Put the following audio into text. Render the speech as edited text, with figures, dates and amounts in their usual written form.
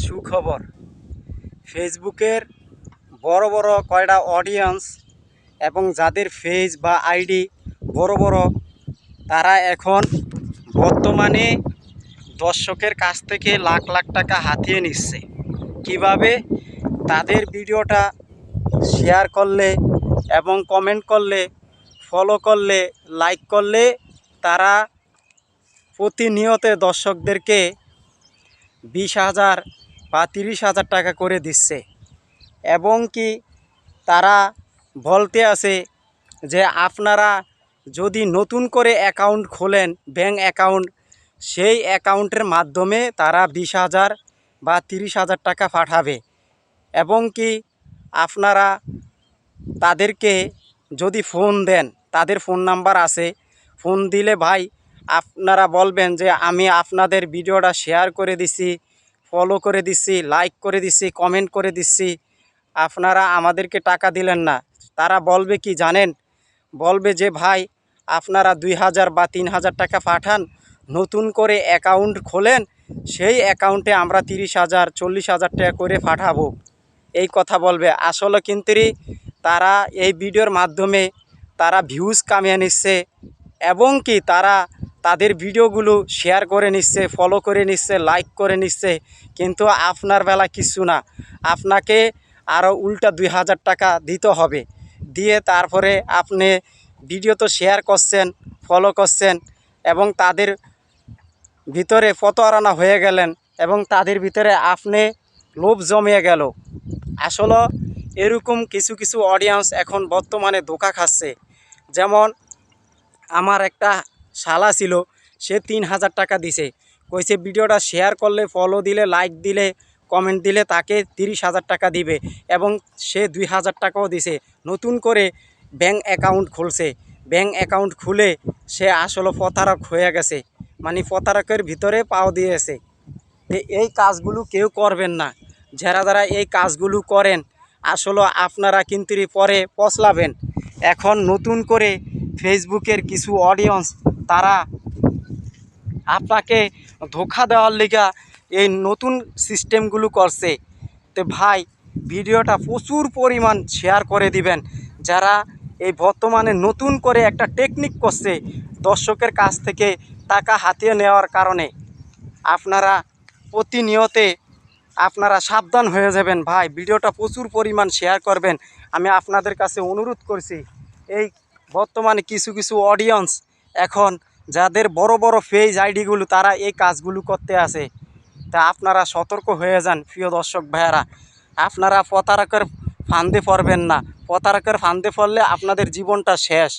সুখবর। ফেসবুকের বড় বড় কয়টা অডিয়েন্স এবং যাদের পেজ বা আইডি বড় বড়, তারা এখন বর্তমানে দর্শকের কাছ থেকে লাখ লাখ টাকা হাতিয়ে নিচ্ছে। কিভাবে? তাদের ভিডিওটা শেয়ার করলে এবং কমেন্ট করলে, ফলো করলে, লাইক করলে তারা প্রতিনিয়ত দর্শকদেরকে 20,000 বা 30,000 টাকা করে দিচ্ছে। এবং কি তারা বলতে আছে যে আপনারা যদি নতুন করে অ্যাকাউন্ট খোলেন, ব্যাঙ্ক অ্যাকাউন্ট, সেই অ্যাকাউন্টের মাধ্যমে তারা 20,000 বা 30,000 টাকা পাঠাবে। এবং কি আপনারা তাদেরকে যদি ফোন দেন, তাদের ফোন নাম্বার আছে, ফোন দিলে ভাই আপনারা বলবেন যে আমি আপনাদের ভিডিওটা শেয়ার করে দিছি, ফলো করে দিচ্ছি, লাইক করে দিচ্ছি, কমেন্ট করে দিচ্ছি, আপনারা আমাদেরকে টাকা দিলেন না। তারা বলবে কি জানেন? বলবে যে ভাই আপনারা 2,000 বা 3,000 টাকা পাঠান, নতুন করে অ্যাকাউন্ট খোলেন, সেই অ্যাকাউন্টে আমরা 30,000 40,000 টাকা করে পাঠাবো। এই কথা বলবে। আসলে কিন্তু তারা এই ভিডিওর মাধ্যমে তারা ভিউজ কামিয়ে নিচ্ছে এবং কি তারা তাদের ভিডিওগুলো শেয়ার করে নিচ্ছে, ফলো করে নিচ্ছে, লাইক করে নিচ্ছে। কিন্তু আপনার বেলা কিছু না, আপনাকে আরও উল্টা 2,000 টাকা দিতে হবে। দিয়ে তারপরে আপনি ভিডিও তো শেয়ার করছেন, ফলো করছেন এবং তাদের ভিতরে প্রতারণা হয়ে গেলেন এবং তাদের ভিতরে আপনি লোভ জমিয়ে গেল। আসলে এরকম কিছু কিছু অডিয়েন্স এখন বর্তমানে ধোঁকা খাচ্ছে। যেমন আমার একটা শালা ছিল, সে 3,000 টাকা দিছে, কইছে ভিডিওটা শেয়ার করলে, ফলো দিলে, লাইক দিলে, কমেন্ট দিলে তাকে 30,000 টাকা দিবে এবং সে 2,000 টাকাও দিছে। নতুন করে ব্যাঙ্ক অ্যাকাউন্ট খুলছে, ব্যাঙ্ক অ্যাকাউন্ট খুলে সে আসলে প্রতারক হয়ে গেছে, মানে প্রতারকের ভিতরে পাও দিয়েছে। এই কাজগুলো কেউ করবেন না। যারা যারা এই কাজগুলো করেন আসলে আপনারা কিন্তু পরে পছলাবেন। এখন নতুন করে ফেসবুকের কিছু অডিয়েন্স তারা আপনাকে ধোঁকা দেওয়ার লিগা এই নতুন সিস্টেমগুলো করছে। তো ভাই ভিডিওটা প্রচুর পরিমাণ শেয়ার করে দিবেন। যারা এই বর্তমানে নতুন করে একটা টেকনিক করছে দর্শকের কাছ থেকে টাকা হাতিয়ে নেওয়ার কারণে, আপনারা প্রতিনিয়তে আপনারা সাবধান হয়ে যাবেন। ভাই ভিডিওটা প্রচুর পরিমাণ শেয়ার করবেন। আমি আপনাদের কাছে অনুরোধ করছি। এই বর্তমানে কিছু কিছু অডিয়েন্স এখন যাদের বড় বড় পেজ আইডিগুলো, তারা এই কাজগুলো করতে আসে। তা আপনারা সতর্ক হয়ে যান প্রিয় দর্শক ভাইয়ারা। আপনারা প্রতারকের ফান্দে পড়বেন না। প্রতারকের ফান্দে পড়লে আপনাদের জীবনটা শেষ।